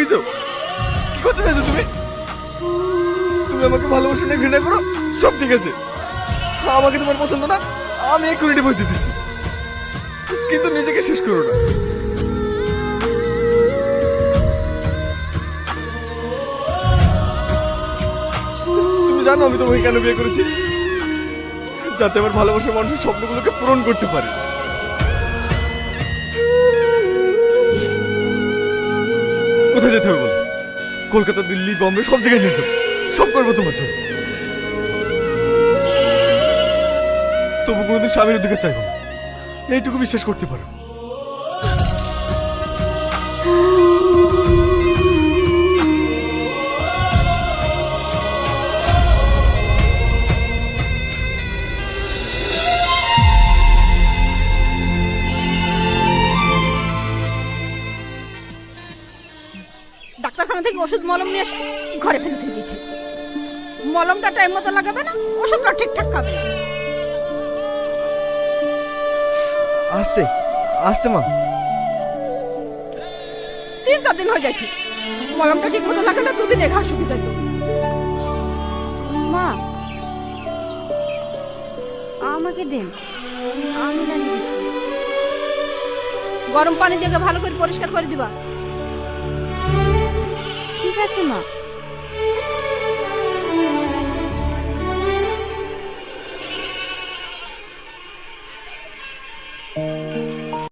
চাইছো? কি করতে চাইছো তুমি? তুমি আমাকে ভালোবাসো না ঘৃণা করো সব ঠিক আছে, আমাকে তোমার পছন্দ না, আমি এক্ষুনি ডিভোর্স দিয়ে দিচ্ছি, কিন্তু নিজেকে শেষ করো না। তুমি জানো আমি তোমাকে কেন বিয়ে করেছি? যাতে আমার ভালোবাসার মানুষের স্বপ্নগুলোকে পূরণ করতে পারি। কোথায় যেতে হবে বলো? কলকাতা, দিল্লি, বম্বে সব জায়গায় নিয়ে যাবো, সব করবো তোমার জন্য। তবু কোনোদিন স্বামীর অধিকার চাইবো না, এইটুকু বিশ্বাস করতে পারো। ডাক্তারখানা থেকে ওষুধ মলম নিয়ে এসে ঘরে ফেলে দিয়ে দিয়েছে। মলমটা টাইম মতো লাগাবে না, ওষুধটা ঠিকঠাক খাবে না। আস্তে আস্তে মা। 3-4 দিন হয়ে যাচ্ছে, মলমটা ঠিক মতো লাগালে 2 দিনে ঘা শুকিয়ে যেত। মা আমাকে দেন, আমি লাগিয়ে দিচ্ছি। গরম পানি দিয়ে ভালো করে পরিষ্কার করে দিবা। ঠিক আছে মা।